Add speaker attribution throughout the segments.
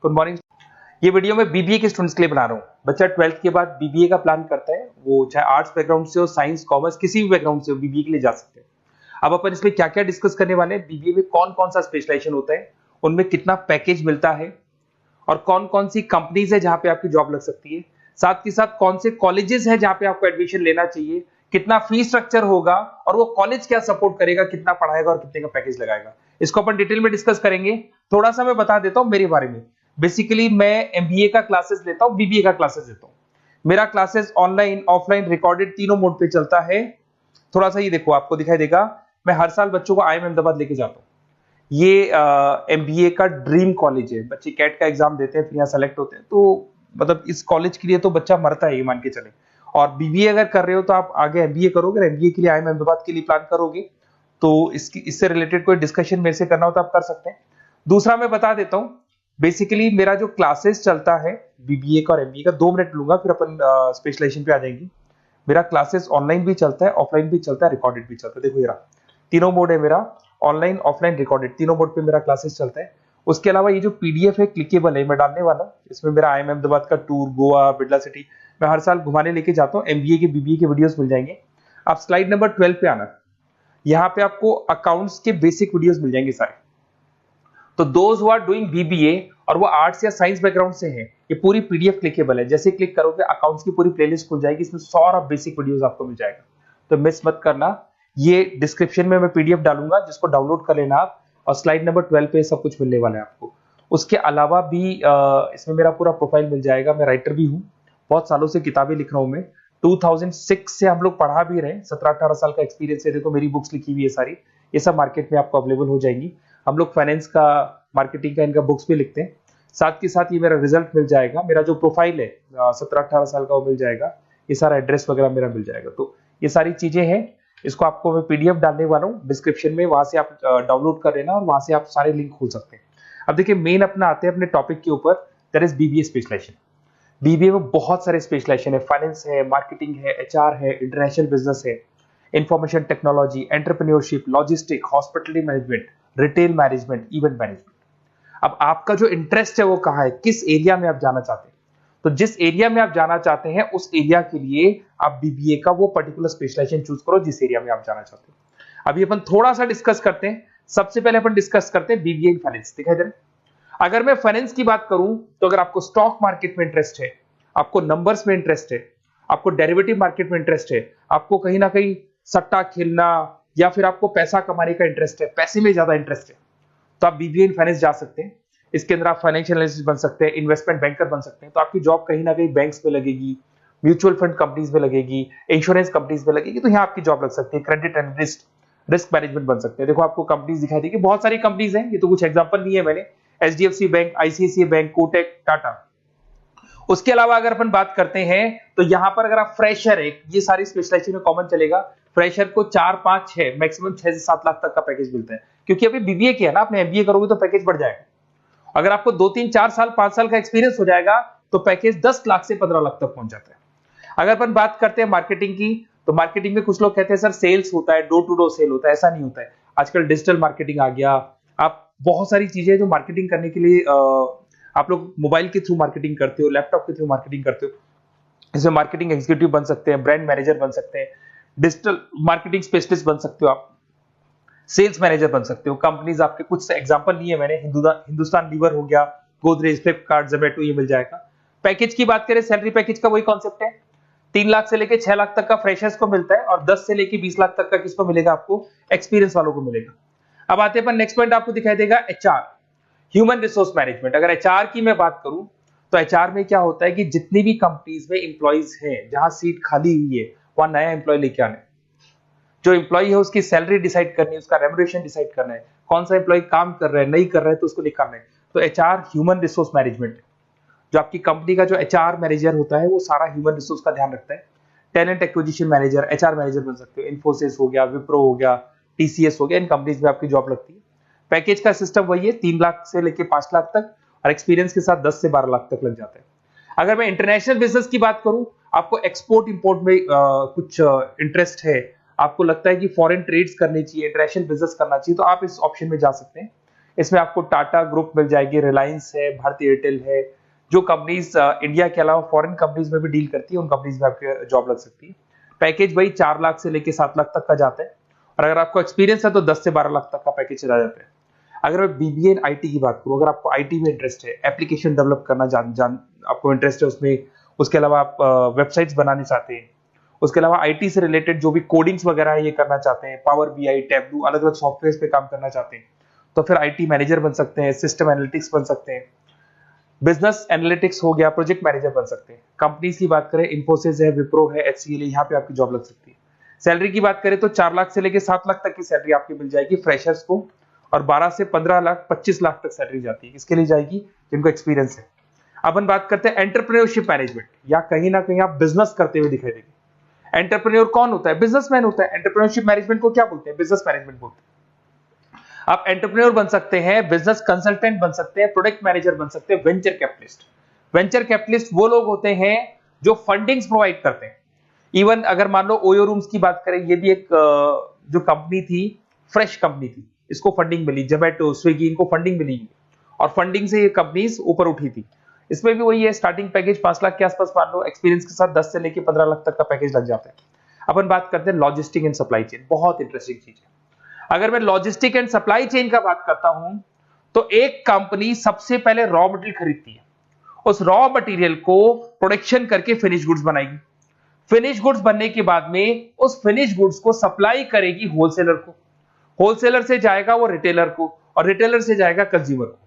Speaker 1: Good morning. ये video मैं BBA के स्टूडेंट्स के लिए बना रहा हूँ। बच्चा 12th के बाद बीबीए का प्लान करता है, वो चाहे आर्ट्स बैकग्राउंड से हो, साइंस, कॉमर्स, किसी भी बैकग्राउंड से हो, बीबीए के लिए जा सकते हैं। अब अपन इसमें क्या क्या डिस्कस करने वाले हैं, बीबीए में कौन कौन सा स्पेशलाइजेशन होता है, उनमें कितना पैकेज मिलता है और कौन कौन सी कंपनीज है जहां पे आपकी जॉब लग सकती है, साथ के साथ कौन से कॉलेजेस है जहां पे आपको एडमिशन लेना चाहिए, कितना फीस स्ट्रक्चर होगा और वो कॉलेज क्या सपोर्ट करेगा, कितना पढ़ाएगा और कितने का पैकेज लगाएगा, इसको अपन डिटेल में डिस्कस करेंगे। थोड़ा सा मैं बता देता हूं मेरे बारे में। बेसिकली मैं एमबीए का क्लासेस लेता हूं, बीबीए का क्लासेस लेता हूं। मेरा क्लासेस ऑनलाइन, ऑफलाइन, रिकॉर्डेड तीनों मोड पे चलता है। थोड़ा सा ये देखो, आपको दिखाई देगा, मैं हर साल बच्चों को आईएम अहमदाबाद लेके जाता हूँ। ये एमबीए का ड्रीम कॉलेज है। बच्चे कैट का एग्जाम देते हैं, फिर यहाँ सेलेक्ट होते हैं, तो मतलब इस कॉलेज के लिए तो बच्चा मरता है, ये मान के चले। और बीबीए अगर कर रहे हो तो आप आगे एमबीए करोगे, एमबीए के लिए आईएम अहमदाबाद के लिए प्लान करोगे, तो इससे रिलेटेड कोई डिस्कशन मेरे से करना हो तो आप कर सकते हैं। दूसरा मैं बता देता हूँ, बेसिकली मेरा जो क्लासेस चलता है बीबीए का और एमबीए का, 2 मिनट लूंगा फिर अपन स्पेशलाइजेशन पे आ जाएंगे। मेरा क्लासेस ऑनलाइन भी चलता है, ऑफलाइन भी चलता है, रिकॉर्डेड भी चलता है। देखो ये रहा, तीनों मोड है मेरा, ऑनलाइन, ऑफलाइन, रिकॉर्डेड, तीनों मोड पे मेरा क्लासेस चलता है। उसके अलावा ये जो पीडीएफ है क्लिकेबल है, मैं डालने वाला हूँ। इसमें मेरा आईएम अहमदाबाद का टूर, गोवा, बिरला सिटी, मैं हर साल घुमाने लेके जाता हूँ। एमबीए के, बीबीए के वीडियोस मिल जाएंगे। आप स्लाइड नंबर 12 पे आना, यहाँ पे आपको अकाउंट्स के बेसिक वीडियोस मिल जाएंगे सारे। तो those who are doing BBA और वो आर्ट्स या साइंस बैकग्राउंड से हैं, ये पूरी पीडीएफ क्लिकेबल है। जैसे क्लिक करोगे अकाउंट्स की पूरी प्लेलिस्ट खुल जाएगी, इसमें सारा बेसिक वीडियोस आपको मिल जाएगा, तो मिस मत करना। ये डिस्क्रिप्शन में मैं पीडीएफ डालूंगा, जिसको डाउनलोड कर लेना आप, और स्लाइड नंबर 12 पे सब कुछ मिलने वाला है आपको। उसके अलावा भी इसमें मेरा पूरा प्रोफाइल मिल जाएगा। मैं राइटर भी हूँ, बहुत सालों से किताबें लिख रहा हूँ मैं। 2006 से हम लोग पढ़ा भी रहे, 17-18 साल का एक्सपीरियंस है। देखो मेरी बुक्स लिखी हुई है सारी, ये सब मार्केट में आपको अवेलेबल हो जाएंगी। हम लोग फाइनेंस का, मार्केटिंग का, इनका बुक्स भी लिखते हैं। साथ के साथ ये मेरा रिजल्ट मिल जाएगा, मेरा जो प्रोफाइल है 17-18 साल का वो मिल जाएगा, ये सारा एड्रेस वगैरह मेरा मिल जाएगा। तो ये सारी चीजें हैं, इसको आपको मैं पीडीएफ डालने वाला हूँ डिस्क्रिप्शन में, वहां से आप डाउनलोड कर लेना और वहां से आप सारे लिंक खोल सकते हैं। अब देखिए मेन अपना आते हैं अपने टॉपिक के ऊपर, that is BBA specialisation. BBA में बहुत सारे स्पेशलाइजेशन है, फाइनेंस है, मार्केटिंग है, एचआर है, इंटरनेशनल बिजनेस है, information technology, entrepreneurship, logistic, hospitality management, retail management, event management. अब आपका जो इंटरेस्ट है वो कहाँ है, किस एरिया में आप जाना चाहते हैं, तो जिस एरिया में आप जाना चाहते हैं उस एरिया के लिए आप बीबीए का वो पर्टिकुलर स्पेशलाइजेशन चूज करो जिस एरिया में आप जाना चाहते हैं। अभी अपन थोड़ा सा डिस्कस करते हैं। सबसे पहले अपन डिस्कस करते हैं बीबीए इन फाइनेंस। दिखाई दे रहा है? अगर मैं फाइनेंस की बात करूं तो अगर आपको स्टॉक मार्केट में इंटरेस्ट है, आपको नंबर्स में इंटरेस्ट है, आपको डेरिवेटिव मार्केट में इंटरेस्ट है, आपको कहीं ना कहीं सट्टा खेलना या फिर आपको पैसा कमाने का इंटरेस्ट है, पैसे में ज्यादा इंटरेस्ट है, तो आप बीबीए इन फाइनेंस जा सकते हैं। इसके अंदर आप फाइनेंशियल एनालिस्ट बन सकते हैं, इन्वेस्टमेंट बैंकर बन सकते हैं। तो आपकी जॉब कहीं ना कहीं बैंक्स में लगेगी, म्यूचुअल फंड कंपनीज में लगेगी, इंश्योरेंस कंपनीज में लगेगी, तो यहाँ आपकी जॉब लग सकती है। क्रेडिट एनालिस्ट, रिस्क मैनेजमेंट बन सकते हैं। देखो आपको कंपनीज दिखाई देगी, बहुत सारी कंपनीज हैं, ये तो कुछ एग्जांपल नहीं है मैंने, HDFC bank, ICICI bank, Kotak, Tata. उसके अलावा अगर अपन बात करते हैं तो यहाँ पर अगर आप फ्रेशर है, ये सारी स्पेशलाइजेशन में कॉमन चलेगा, फ्रेशर को 4, 5, 6, मैक्सिमम 6 से 7 लाख तक का पैकेज मिलता है। क्योंकि अभी बीबीए किया ना आपने, एमबीए करोगे तो पैकेज बढ़ जाएगा। अगर आपको 2, 3, 4 साल, 5 साल का एक्सपीरियंस हो जाएगा तो पैकेज 10 लाख से 15 लाख तक पहुंच जाता है। अगर अपन बात करते हैं मार्केटिंग की, तो मार्केटिंग में कुछ लोग कहते हैं सर सेल्स होता है, डोर टू डोर सेल होता है, ऐसा नहीं होता है। आजकल डिजिटल मार्केटिंग आ गया, आप बहुत सारी चीजें जो मार्केटिंग करने के लिए आप लोग मोबाइल के थ्रू मार्केटिंग करते हो, लैपटॉप के थ्रू मार्केटिंग करते हो, इसमें मार्केटिंग एग्जीक्यूटिव बन सकते हैं, ब्रांड मैनेजर बन सकते हैं, डिजिटल मार्केटिंग स्पेशलिस्ट बन सकते हो, आप सेल्स मैनेजर बन सकते हो। कंपनीज आपके कुछ एग्जांपल लिए मैंने, हिंदुस्तान लीवर हो गया, गोदरेज, फ्लिपकार्ट, जोमेटो, ये मिल जाएगा। पैकेज की बात करें, सैलरी पैकेज का वही कॉन्सेप्ट है, 3 लाख से लेके 6 लाख तक का फ्रेशर्स को मिलता है और 10 से लेके 20 लाख तक का किसको मिलेगा, आपको एक्सपीरियंस वालों को मिलेगा। अब आते हैं नेक्स्ट पॉइंट, आपको दिखाई देगा एचआर, ह्यूमन रिसोर्स मैनेजमेंट। अगर एचआर की मैं बात करूं तो एचआर में क्या होता है कि जितनी भी कंपनीज में इंप्लॉइज हैं, जहां सीट खाली हुई है वहां नया इंप्लॉय लेके आने, जो इंप्लॉय है उसकी सैलरी डिसाइड करनी है, उसका रेम्युनरेशन डिसाइड करना है, कौन सा इंप्लॉय काम कर रहा है, नहीं कर रहा है तो उसको निकालना है। तो एचआर ह्यूमन रिसोर्स मैनेजमेंट, जो आपकी कंपनी का जो एचआर मैनेजर होता है वो सारा ह्यूमन रिसोर्स का ध्यान रखता है। Talent acquisition manager, HR manager बन सकते हो। इन्फोसिस हो गया, विप्रो हो गया, टीसीएस हो गया, इन कंपनीज में आपकी जॉब लगती है। पैकेज का सिस्टम वही है, 3 लाख से लेके 5 लाख तक, और एक्सपीरियंस के साथ 10 से 12 लाख तक लग जाता है। अगर मैं इंटरनेशनल बिजनेस की बात करूं, आपको एक्सपोर्ट इंपोर्ट में कुछ इंटरेस्ट है, आपको लगता है कि फॉरेन ट्रेड्स करनी चाहिए, इंटरनेशनल बिजनेस करना चाहिए, तो आप इस ऑप्शन में जा सकते हैं। इसमें आपको टाटा ग्रुप मिल जाएगी, रिलायंस है, भारतीय एयरटेल है, जो कंपनीज इंडिया के अलावा फॉरेन कंपनीज में भी डील करती है, उन कंपनीज में आपकी जॉब लग सकती है। पैकेज भाई 4 लाख से लेके 7 लाख तक का जाता है, और अगर आपको एक्सपीरियंस है तो 10 से 12 लाख तक का पैकेज चला जाता है। अगर मैं बीबीए इन आईटी की बात करूं, अगर आपको आईटी में इंटरेस्ट है, एप्लीकेशन डेवलप करना आपको इंटरेस्ट है उसमें, उसके अलावा आप वेबसाइट्स बनाने चाहते हैं, उसके अलावा आईटी से रिलेटेड जो भी कोडिंग्स वगैरह है ये करना चाहते हैं, पावर बीआई, टैबलू, अलग अलग सॉफ्टवेयर पे काम करना चाहते हैं, तो फिर आईटी मैनेजर बन सकते हैं, सिस्टम एनालिटिक्स बन सकते हैं, बिजनेस एनालिटिक्स हो गया, प्रोजेक्ट मैनेजर बन सकते हैं। कंपनीज की बात करें, इन्फोसिस है, विप्रो है, एचसीएल है, यहाँ पे आपकी जॉब लग सकती है। सैलरी की बात करें तो 4 लाख से लेके 7 लाख तक की सैलरी आपकी मिल जाएगी फ्रेशर्स को, और 12 से 15 लाख 25 लाख तक सैलरी जाती है। किसके लिए जाएगी? जिनको एक्सपीरियंस है। अपन बात करते हैं एंटरप्रेन्योरशिप मैनेजमेंट, या कहीं ना कहीं आप बिजनेस करते हुए दिखाई देंगे। एंटरप्रेन्योर कौन होता है? बिजनेसमैन होता है। एंटरप्रेन्योरशिप मैनेजमेंट को क्या बोलते हैं? बिजनेस मैनेजमेंट बोलते हैं। आप एंटरप्रेन्योर बन सकते हैं, बिजनेस कंसल्टेंट बन सकते हैं, प्रोडक्ट मैनेजर बन सकते हैं, वेंचर कैपिटलिस्ट। वेंचर कैपिटलिस्ट वो लोग होते हैं जो फंडिंग्स प्रोवाइड करते हैं। इवन अगर मान लो ओयो रूम्स की बात करें, ये भी एक जो कंपनी थी, फ्रेश कंपनी थी, इसको फंडिंग मिली, जोमेटो, स्विगी, इनको फंडिंग मिली, और फंडिंग से ये कंपनीज ऊपर उठी थी। इसमें भी वही है, स्टार्टिंग पैकेज 5 लाख के आसपास मान लो, एक्सपीरियंस के साथ 10 से लेके 15 लाख तक का पैकेज लग जाता है। अपन बात करते हैं लॉजिस्टिक एंड सप्लाई चेन, बहुत इंटरेस्टिंग चीज है। अगर मैं लॉजिस्टिक एंड सप्लाई चेन का बात करता हूं, तो एक कंपनी सबसे पहले रॉ मटेरियल खरीदती है, उस रॉ मटेरियल को प्रोडक्शन करके फिनिश गुड्स बनाएगी। फिनिश गुड्स बनने के बाद में उस फिनिश गुड्स को सप्लाई करेगी होलसेलर को, होलसेलर से जाएगा वो रिटेलर को, और रिटेलर से जाएगा कंज्यूमर को।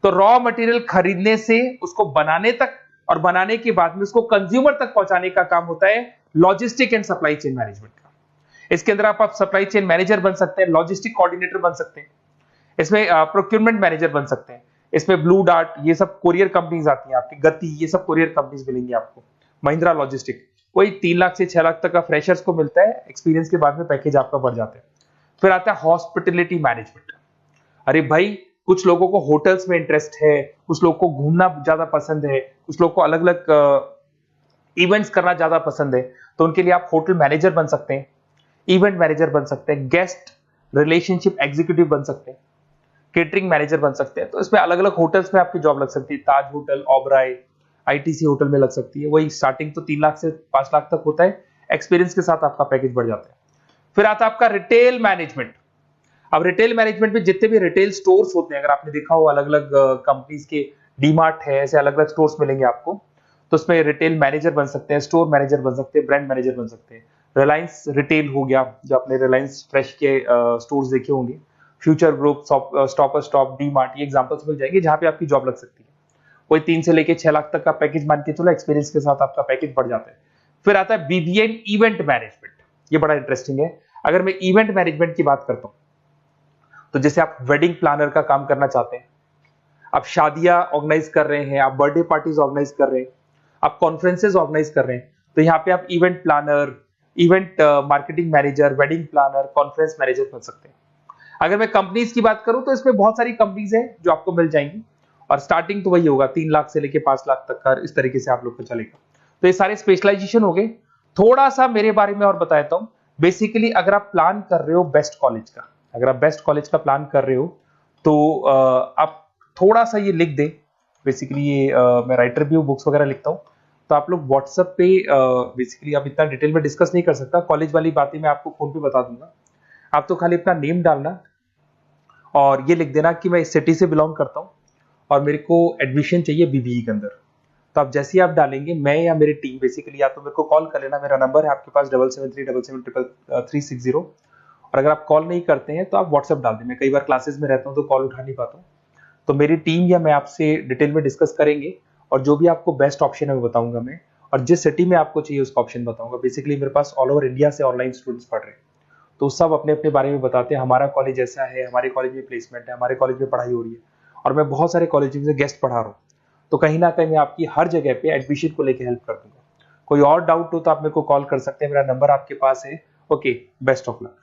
Speaker 1: तो रॉ मटेरियल खरीदने से उसको बनाने तक, और बनाने के बाद में उसको कंज्यूमर तक पहुंचाने का काम होता है logistic and supply chain management का। इसके अंदर आप सप्लाई चेन मैनेजर बन सकते हैं, लॉजिस्टिक कोऑर्डिनेटर बन सकते हैं, इसमें प्रोक्योरमेंट मैनेजर बन सकते हैं, इसमें ब्लू डार्ट, ये सब कोरियर कंपनीज आती हैं आपकी, गति, ये सब कोरियर कंपनीज मिलेंगी आपको, महिंद्रा लॉजिस्टिक। वही 3 लाख से 6 लाख तक का फ्रेशर्स को मिलता है, एक्सपीरियंस के बाद में पैकेज आपका बढ़ जाता है। फिर आता है हॉस्पिटलिटी मैनेजमेंट। अरे भाई, कुछ लोगों को होटल्स में इंटरेस्ट है, कुछ लोगों को घूमना ज्यादा पसंद है, कुछ लोगों को अलग अलग इवेंट्स करना ज्यादा पसंद है, तो उनके लिए आप होटल मैनेजर बन सकते हैं, इवेंट मैनेजर बन सकते हैं, गेस्ट रिलेशनशिप एग्जीक्यूटिव बन सकते हैं, केटरिंग मैनेजर बन सकते हैं। तो इसमें अलग अलग होटल्स में आपकी जॉब लग सकती है, ताज होटल, ओबराय, आईटीसी होटल में लग सकती है। वही स्टार्टिंग तो 3 लाख से 5 लाख तक होता है, एक्सपीरियंस के साथ आपका पैकेज बढ़ जाता है। फिर आता है आपका रिटेल मैनेजमेंट। अब रिटेल मैनेजमेंट में जितने भी रिटेल स्टोर्स होते हैं, अगर आपने देखा हो अलग अलग कंपनीज के, डीमार्ट है, ऐसे अलग अलग स्टोर्स मिलेंगे आपको, तो उसमें रिटेल मैनेजर बन सकते हैं, स्टोर मैनेजर बन सकते हैं, ब्रांड मैनेजर बन सकते हैं। रिलायंस रिटेल हो गया, जो आपने रिलायंस फ्रेश के स्टोर्स देखे होंगे, future group, stopper stop, DMart, ये एग्जांपल्स मिल जाएंगे जहां पे आपकी जॉब लग सकती है। कोई 3 से लेके 6 लाख तक का पैकेज मान के चलो, एक्सपीरियंस के साथ आपका पैकेज बढ़ जाता है। फिर आता है बीबीए इवेंट मैनेजमेंट, ये बड़ा इंटरेस्टिंग है। अगर मैं इवेंट मैनेजमेंट की बात करता हूं, तो जैसे आप वेडिंग प्लानर का काम करना चाहते हैं, आप शादियां ऑर्गेनाइज कर रहे हैं, आप बर्थडे पार्टीज ऑर्गेनाइज कर रहे हैं, आप कॉन्फ्रेंसेज ऑर्गेनाइज कर रहे हैं, तो यहाँ पे आप event planner, event marketing manager, wedding planner, conference manager बन सकते हैं। अगर मैं कंपनीज की बात करूं, तो इसमें बहुत सारी कंपनीज हैं जो आपको मिल जाएंगी, और स्टार्टिंग तो वही होगा 3 लाख से लेके 5 लाख तक का, इस तरीके से आप लोग को चलेगा। तो ये सारे स्पेशलाइजेशन हो गए। थोड़ा सा मेरे बारे में और बताता हूं। बेसिकली अगर आप प्लान कर रहे हो बेस्ट कॉलेज का, अगर आप बेस्ट कॉलेज का प्लान कर रहे हो, तो आप थोड़ा सा ये लिख दें। बेसिकली ये मैं राइटर भी हूँ, बुक्स वगैरह लिखता हूँ, तो आप लोग व्हाट्सएप पे, बेसिकली आप इतना डिटेल में डिस्कस नहीं कर सकता, कॉलेज वाली बातें मैं आपको फोन पे बता दूंगा। आप तो खाली अपना नेम डालना और ये लिख देना कि मैं इस सिटी से बिलोंग करता हूँ और मेरे को एडमिशन चाहिए बीबीए के अंदर। तो आप जैसे ही आप डालेंगे, मैं या मेरी टीम बेसिकली, या तो मेरे को कॉल कर लेना, मेरा नंबर है आपके पास 7737773360। और अगर आप कॉल नहीं करते हैं तो आप व्हाट्सएप डाल दें। मैं कई बार क्लासेस में रहता हूँ तो कॉल उठा नहीं पाता हूँ, तो मेरी टीम या मैं आपसे डिटेल में डिस्कस करेंगे, और जो भी आपको बेस्ट ऑप्शन है वो बताऊंगा मैं, और जिस सिटी में आपको चाहिए उसका ऑप्शन बताऊंगा। बेसिकली मेरे पास ऑल ओवर इंडिया से ऑनलाइन स्टूडेंट्स पढ़ रहे हैं, तो सब अपने अपने बारे में बताते हैं, हमारा कॉलेज ऐसा है, हमारे कॉलेज में प्लेसमेंट है, हमारे कॉलेज में पढ़ाई हो रही है, और मैं बहुत सारे कॉलेज में गेस्ट पढ़ा रहा हूँ। तो कहीं ना कहीं मैं आपकी हर जगह पे एडमिशन को लेकर हेल्प कर दूंगा। कोई और डाउट हो तो आप मेरे को कॉल कर सकते हैं, मेरा नंबर आपके पास है। Okay, best of luck.